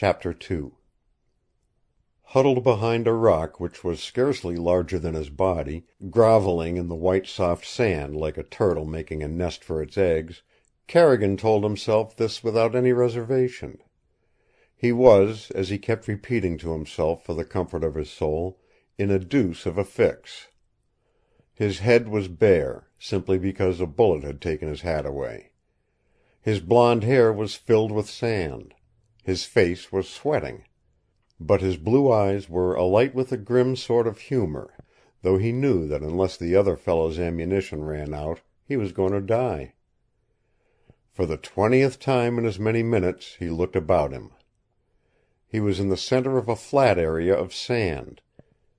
Chapter 2 Huddled behind a rock which was scarcely larger than his body, groveling in the white soft sand like a turtle making a nest for its eggs, Carrigan told himself this without any reservation. He was, as he kept repeating to himself for the comfort of his soul, in a deuce of a fix. His head was bare, simply because a bullet had taken his hat away. His blond hair was filled with sand. His face was sweating. But his blue eyes were alight with a grim sort of humor, though he knew that unless the other fellow's ammunition ran out, he was going to die. For the 20th time in as many minutes he looked about him. He was in the center of a flat area of sand.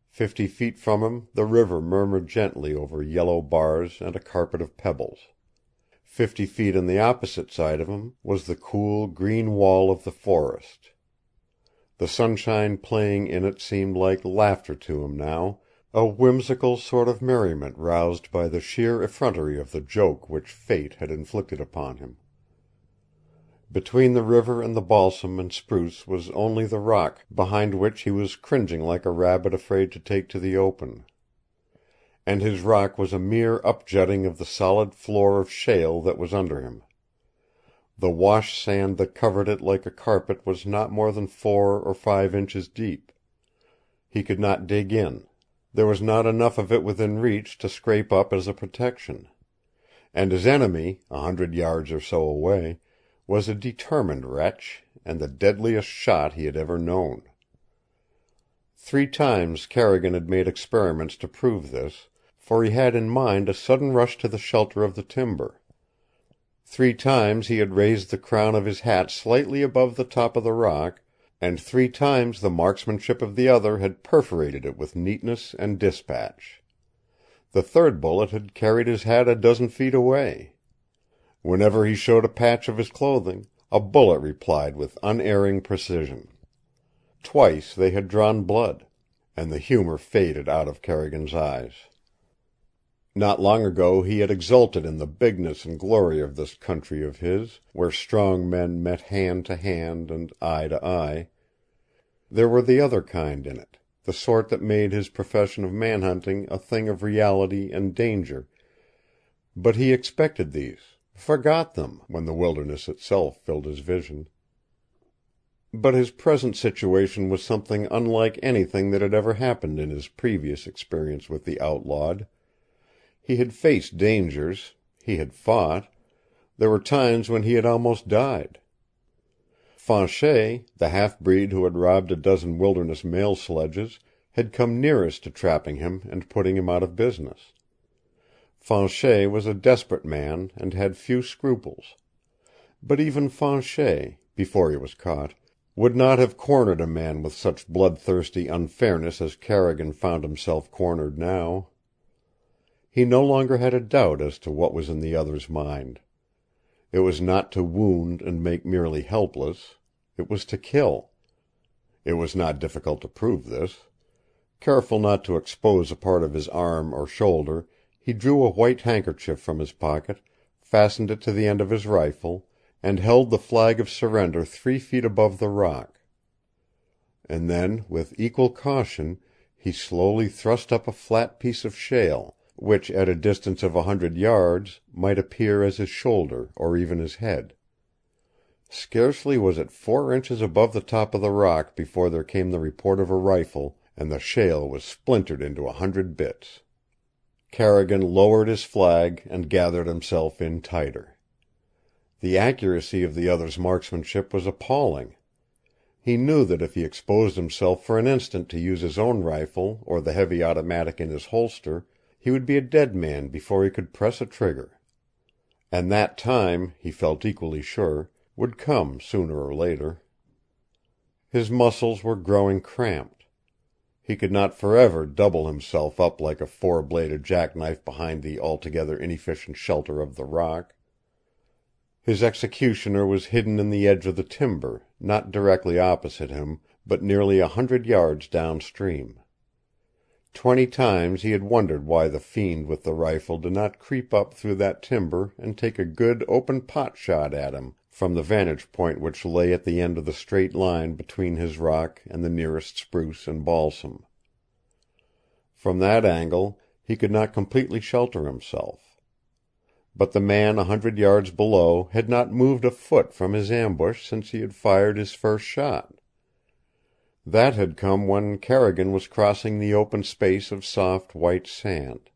50 feet from him the river murmured gently over yellow bars and a carpet of pebbles. 50 feet on the opposite side of him was the cool, green wall of the forest. The sunshine playing in it seemed like laughter to him now, a whimsical sort of merriment roused by the sheer effrontery of the joke which fate had inflicted upon him. Between the river and the balsam and spruce was only the rock, behind which he was cringing like a rabbit afraid to take to the open. And his rock was a mere upjutting of the solid floor of shale that was under him. The wash sand that covered it like a carpet was not more than 4 or 5 inches deep. He could not dig in. There was not enough of it within reach to scrape up as a protection. And his enemy, 100 yards or so away, was a determined wretch, and the deadliest shot he had ever known. 3 times Carrigan had made experiments to prove this, for he had in mind a sudden rush to the shelter of the timber. 3 times he had raised the crown of his hat slightly above the top of the rock, and 3 times the marksmanship of the other had perforated it with neatness and dispatch. The 3rd bullet had carried his hat a dozen feet away. Whenever he showed a patch of his clothing, a bullet replied with unerring precision. Twice they had drawn blood, and the humor faded out of Carrigan's eyes. Not long ago he had exulted in the bigness and glory of this country of his, where strong men met hand to hand and eye to eye. There were the other kind in it, the sort that made his profession of manhunting a thing of reality and danger, but he expected these, forgot them, when the wilderness itself filled his vision. But his present situation was something unlike anything that had ever happened in his previous experience with the outlawed. He had faced dangers. He had fought. There were times when he had almost died. Fanchet, the half-breed who had robbed a dozen wilderness mail sledges, had come nearest to trapping him and putting him out of business. Fanchet was a desperate man and had few scruples. But even Fanchet, before he was caught, would not have cornered a man with such bloodthirsty unfairness as Carrigan found himself cornered now. He no longer had a doubt as to what was in the other's mind. It was not to wound and make merely helpless. It was to kill. It was not difficult to prove this. Careful not to expose a part of his arm or shoulder, he drew a white handkerchief from his pocket, fastened it to the end of his rifle, and held the flag of surrender 3 feet above the rock. And then, with equal caution, he slowly thrust up a flat piece of shale, which at a distance of 100 yards might appear as his shoulder or even his head. Scarcely was it 4 inches above the top of the rock before there came the report of a rifle, and the shale was splintered into 100 bits. Carrigan lowered his flag and gathered himself in tighter. The accuracy of the other's marksmanship was appalling. He knew that if he exposed himself for an instant to use his own rifle or the heavy automatic in his holster, he would be a dead man before he could press a trigger. And that time, he felt equally sure, would come sooner or later. His muscles were growing cramped. He could not forever double himself up like a 4-bladed jackknife behind the altogether inefficient shelter of the rock. His executioner was hidden in the edge of the timber, not directly opposite him, but nearly 100 yards downstream. 20 times he had wondered why the fiend with the rifle did not creep up through that timber and take a good open pot shot at him from the vantage point which lay at the end of the straight line between his rock and the nearest spruce and balsam. From that angle he could not completely shelter himself. But the man 100 yards below had not moved a foot from his ambush since he had fired his first shot. That had come when Carrigan was crossing the open space of soft white sand.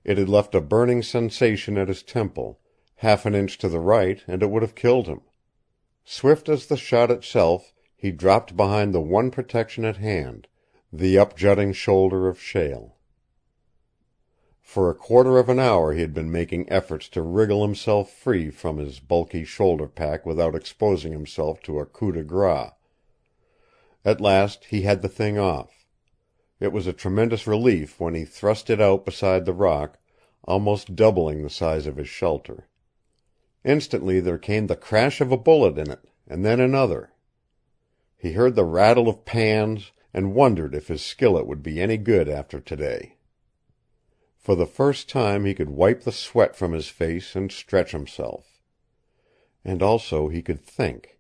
It had left a burning sensation at his temple. Half an inch to the right, and it would have killed him. Swift as the shot itself, he dropped behind the one protection at hand, the upjutting shoulder of shale. For a quarter of an hour he had been making efforts to wriggle himself free from his bulky shoulder pack without exposing himself to a coup de grace. At last he had the thing off. It was a tremendous relief when he thrust it out beside the rock, almost doubling the size of his shelter. Instantly there came the crash of a bullet in it, and then another. He heard the rattle of pans and wondered if his skillet would be any good after today. For the first time he could wipe the sweat from his face and stretch himself. And also he could think.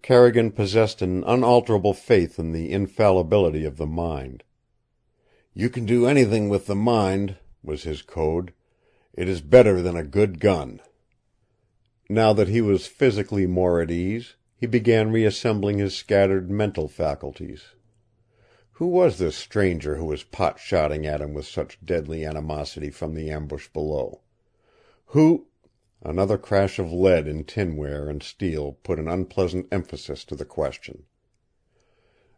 Carrigan possessed an unalterable faith in the infallibility of the mind. "You can do anything with the mind," was his code. "It is better than a good gun." Now that he was physically more at ease, he began reassembling his scattered mental faculties. Who was this stranger who was pot-shotting at him with such deadly animosity from the ambush below? Who— Another crash of lead in tinware and steel put an unpleasant emphasis to the question.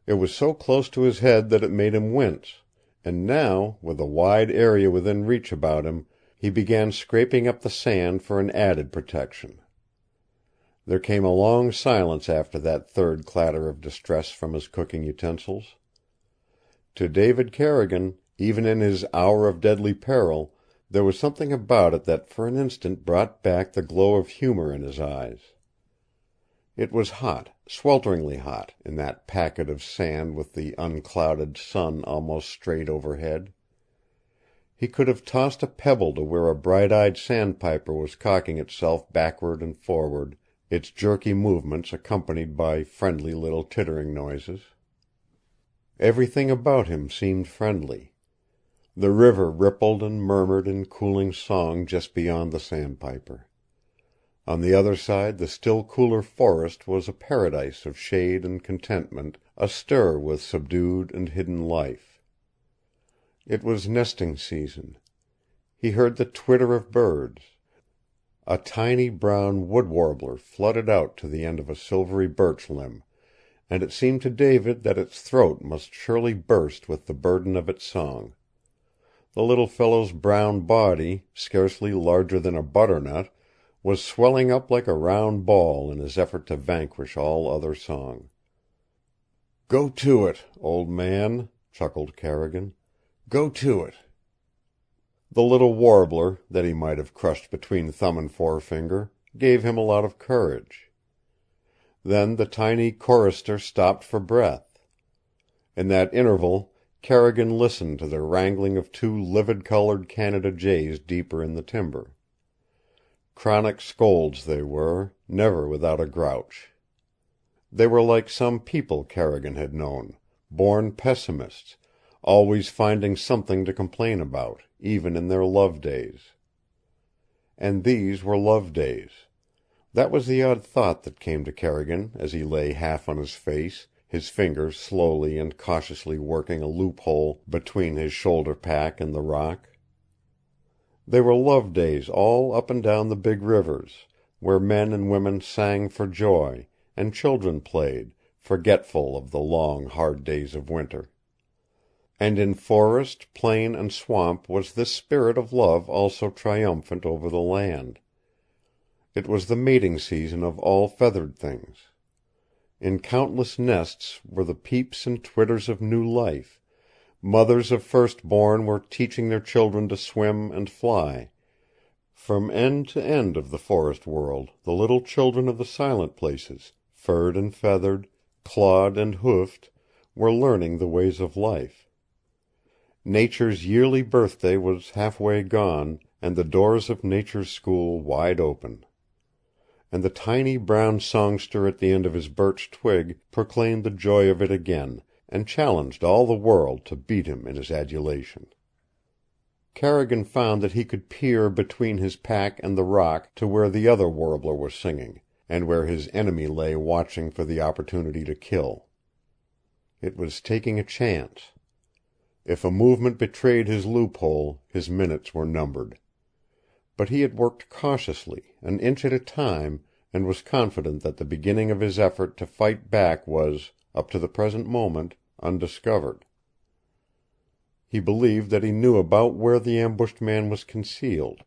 It was so close to his head that it made him wince, and now, with a wide area within reach about him, he began scraping up the sand for an added protection. There came a long silence after that third clatter of distress from his cooking utensils. To David Carrigan, even in his hour of deadly peril, there was something about it that for an instant brought back the glow of humor in his eyes. It was hot, swelteringly hot, in that packet of sand with the unclouded sun almost straight overhead. He could have tossed a pebble to where a bright-eyed sandpiper was cocking itself backward and forward, its jerky movements accompanied by friendly little tittering noises. Everything about him seemed friendly. The river rippled and murmured in cooling song just beyond the sandpiper. On the other side the still cooler forest was a paradise of shade and contentment, astir with subdued and hidden life. It was nesting season. He heard the twitter of birds. A tiny brown wood warbler fluttered out to the end of a silvery birch limb, and it seemed to David that its throat must surely burst with the burden of its song. The little fellow's brown body, scarcely larger than a butternut, was swelling up like a round ball in his effort to vanquish all other song. "Go to it, old man," chuckled Carrigan. "Go to it." The little warbler, that he might have crushed between thumb and forefinger, gave him a lot of courage. Then the tiny chorister stopped for breath. In that interval Carrigan listened to the wrangling of two livid-colored Canada jays deeper in the timber. Chronic scolds they were, never without a grouch. They were like some people Carrigan had known, born pessimists, always finding something to complain about, even in their love days. And these were love days. That was the odd thought that came to Carrigan as he lay half on his face, his fingers slowly and cautiously working a loophole between his shoulder pack and the rock. They were love days all up and down the big rivers, where men and women sang for joy, and children played, forgetful of the long, hard days of winter. And in forest, plain, and swamp was this spirit of love also triumphant over the land. It was the mating season of all feathered things. In countless nests were the peeps and twitters of new life. Mothers of firstborn were teaching their children to swim and fly. From end to end of the forest world the little children of the silent places, furred and feathered, clawed and hoofed, were learning the ways of life. Nature's yearly birthday was halfway gone, and the doors of Nature's school wide open. and the tiny brown songster at the end of his birch twig proclaimed the joy of it again, and challenged all the world to beat him in his adulation. Carrigan found that he could peer between his pack and the rock to where the other warbler was singing, and where his enemy lay watching for the opportunity to kill. It was taking a chance. If a movement betrayed his loophole, his minutes were numbered. But he had worked cautiously, an inch at a time, and was confident that the beginning of his effort to fight back was, up to the present moment, undiscovered. He believed that he knew about where the ambushed man was concealed.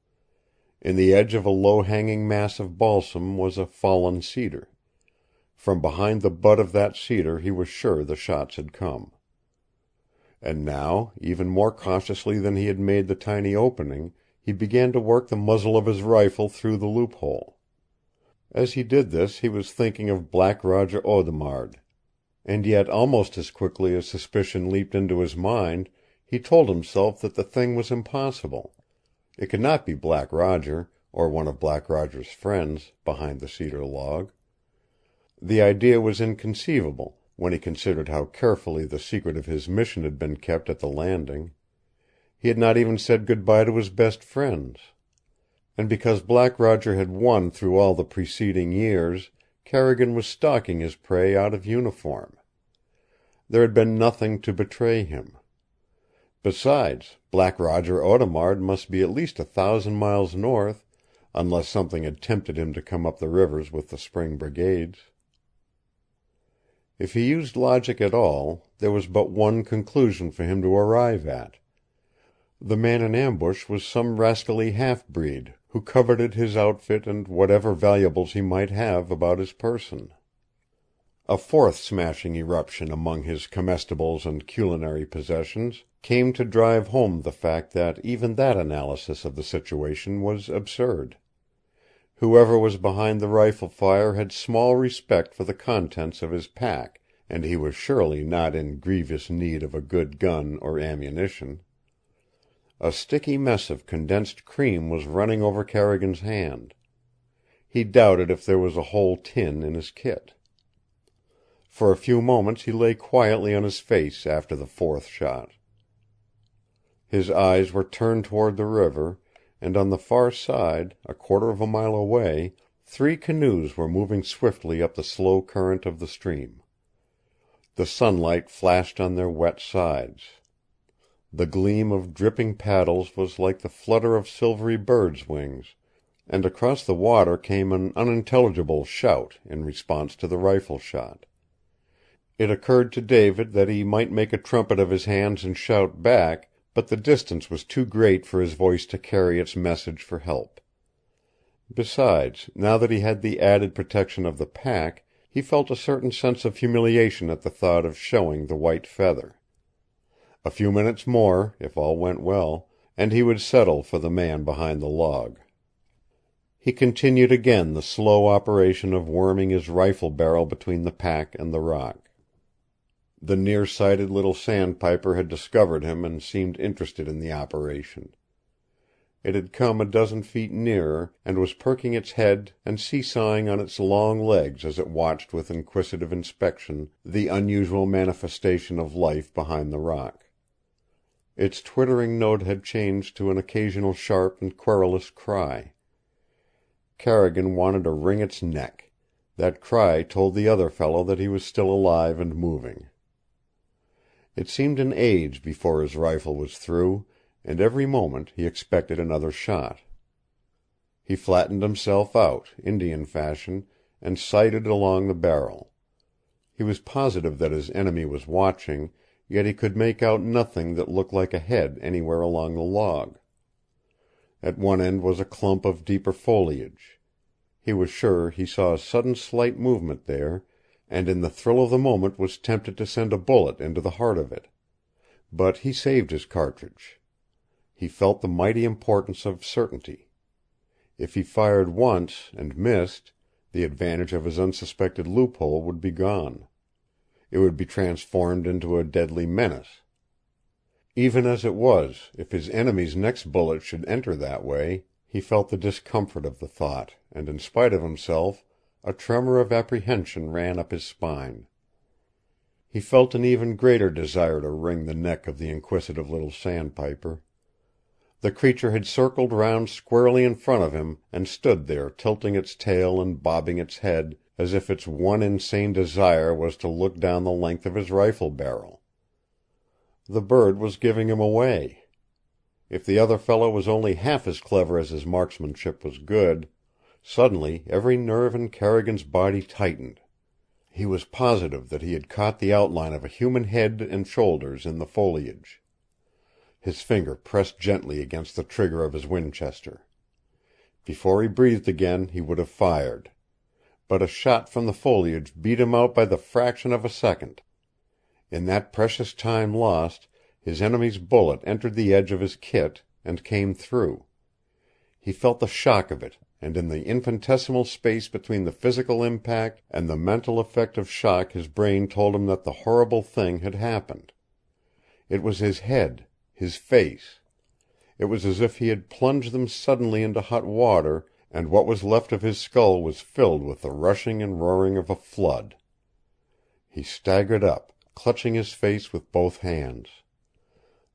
In the edge of a low-hanging mass of balsam was a fallen cedar. From behind the butt of that cedar he was sure the shots had come. And now, even more cautiously than he had made the tiny opening, he began to work the muzzle of his rifle through the loophole. As he did this he was thinking of Black Roger Audemard. And yet almost as quickly as suspicion leaped into his mind, he told himself that the thing was impossible. It could not be Black Roger, or one of Black Roger's friends, behind the cedar log. The idea was inconceivable, when he considered how carefully the secret of his mission had been kept at the landing. He had not even said goodbye to his best friends. And because Black Roger had won through all the preceding years, Carrigan was stalking his prey out of uniform. There had been nothing to betray him. Besides, Black Roger Audemard must be at least 1,000 miles north, unless something had tempted him to come up the rivers with the spring brigades. If he used logic at all, there was but one conclusion for him to arrive at. The man in ambush was some rascally half-breed who coveted his outfit and whatever valuables he might have about his person. A fourth smashing eruption among his comestibles and culinary possessions came to drive home the fact that even that analysis of the situation was absurd. Whoever was behind the rifle fire had small respect for the contents of his pack, and he was surely not in grievous need of a good gun or ammunition. A sticky mess of condensed cream was running over Carrigan's hand. He doubted if there was a whole tin in his kit. For a few moments he lay quietly on his face after the fourth shot. His eyes were turned toward the river, and on the far side, a quarter of a mile away, 3 canoes were moving swiftly up the slow current of the stream. The sunlight flashed on their wet sides. The gleam of dripping paddles was like the flutter of silvery birds' wings, and across the water came an unintelligible shout in response to the rifle shot. It occurred to David that he might make a trumpet of his hands and shout back, but the distance was too great for his voice to carry its message for help. Besides, now that he had the added protection of the pack, he felt a certain sense of humiliation at the thought of showing the white feather. A few minutes more, if all went well, and he would settle for the man behind the log. He continued again the slow operation of worming his rifle barrel between the pack and the rock. The near-sighted little sandpiper had discovered him and seemed interested in the operation. It had come a dozen feet nearer, and was perking its head and seesawing on its long legs as it watched with inquisitive inspection the unusual manifestation of life behind the rock. Its twittering note had changed to an occasional sharp and querulous cry. Carrigan wanted to wring its neck. That cry told the other fellow that he was still alive and moving. It seemed an age before his rifle was through, and every moment he expected another shot. He flattened himself out, Indian fashion, and sighted along the barrel. He was positive that his enemy was watching, yet he could make out nothing that looked like a head anywhere along the log. At one end was a clump of deeper foliage. He was sure he saw a sudden slight movement there, and in the thrill of the moment was tempted to send a bullet into the heart of it. But he saved his cartridge. He felt the mighty importance of certainty. If he fired once and missed, the advantage of his unsuspected loophole would be gone. It would be transformed into a deadly menace. Even as it was, if his enemy's next bullet should enter that way, He felt the discomfort of the thought, and in spite of himself, a tremor of apprehension ran up his spine. He felt an even greater desire to wring the neck of the inquisitive little sandpiper. The creature had circled round squarely in front of him and stood there tilting its tail and bobbing its head as if its one insane desire was to look down the length of his rifle barrel. The bird was giving him away. If the other fellow was only half as clever as his marksmanship was good. Suddenly every nerve in Carrigan's body tightened. He was positive that he had caught the outline of a human head and shoulders in the foliage. His finger pressed gently against the trigger of his Winchester. Before he breathed again he would have fired. But a shot from the foliage beat him out by the fraction of a second. In that precious time lost, his enemy's bullet entered the edge of his kit and came through. He felt the shock of it, and in the infinitesimal space between the physical impact and the mental effect of shock his brain told him that the horrible thing had happened. It was his head, his face. It was as if he had plunged them suddenly into hot water, and what was left of his skull was filled with the rushing and roaring of a flood. He staggered up, clutching his face with both hands.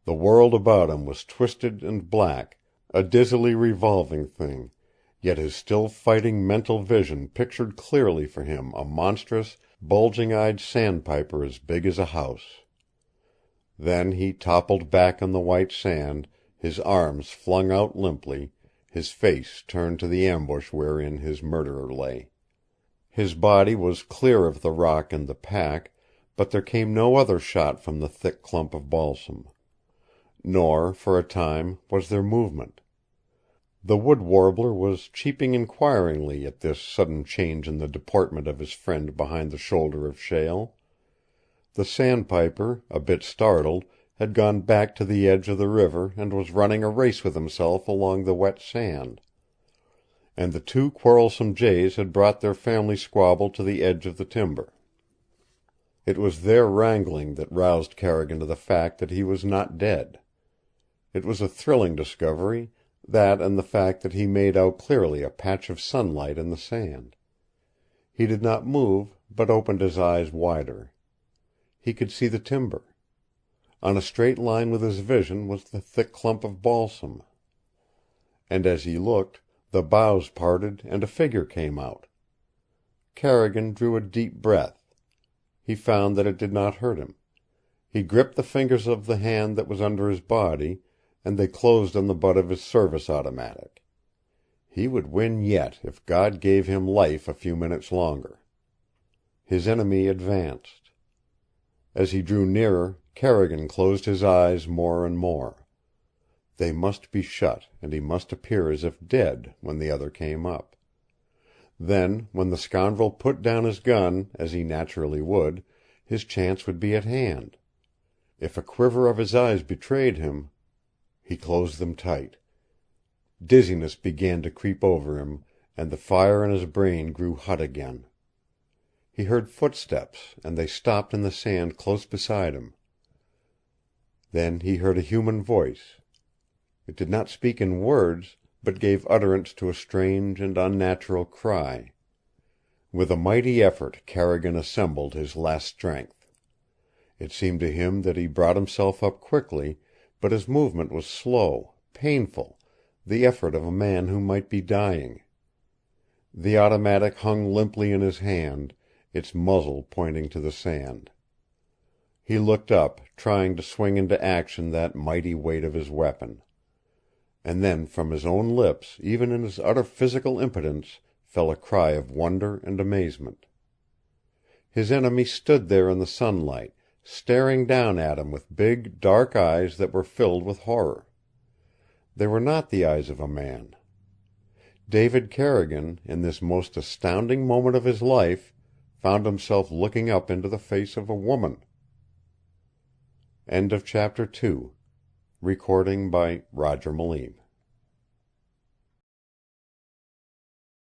The world about him was twisted and black, a dizzily revolving thing, yet his still fighting mental vision pictured clearly for him a monstrous, bulging-eyed sandpiper as big as a house. Then he toppled back on the white sand, his arms flung out limply, his face turned to the ambush wherein his murderer lay. His body was clear of the rock and the pack, but there came no other shot from the thick clump of balsam. Nor, for a time, was there movement. The wood warbler was cheeping inquiringly at this sudden change in the deportment of his friend behind the shoulder of shale. The sandpiper, a bit startled, had gone back to the edge of the river and was running a race with himself along the wet sand. And the two quarrelsome jays had brought their family squabble to the edge of the timber. It was their wrangling that roused Carrigan to the fact that he was not dead. It was a thrilling discovery, that and the fact that he made out clearly a patch of sunlight in the sand. He did not move, but opened his eyes wider. He could see the timber. On a straight line with his vision was the thick clump of balsam. And as he looked, the boughs parted and a figure came out. Carrigan drew a deep breath. He found that it did not hurt him. He gripped the fingers of the hand that was under his body, and they closed on the butt of his service automatic. He would win yet if God gave him life a few minutes longer. His enemy advanced. As he drew nearer, Carrigan closed his eyes more and more. They must be shut, and he must appear as if dead when the other came up. Then, when the scoundrel put down his gun, as he naturally would, his chance would be at hand. If a quiver of his eyes betrayed him, he closed them tight. Dizziness began to creep over him, and the fire in his brain grew hot again. He heard footsteps, and they stopped in the sand close beside him. Then he heard a human voice. It did not speak in words, but gave utterance to a strange and unnatural cry. With a mighty effort Carrigan assembled his last strength. It seemed to him that he brought himself up quickly, but his movement was slow, painful, the effort of a man who might be dying. The automatic hung limply in his hand, its muzzle pointing to the sand. He looked up, trying to swing into action that mighty weight of his weapon. And then from his own lips, even in his utter physical impotence, fell a cry of wonder and amazement. His enemy stood there in the sunlight, staring down at him with big, dark eyes that were filled with horror. They were not the eyes of a man. David Carrigan, in this most astounding moment of his life, found himself looking up into the face of a woman. End of chapter 2. Recording by Roger Moline.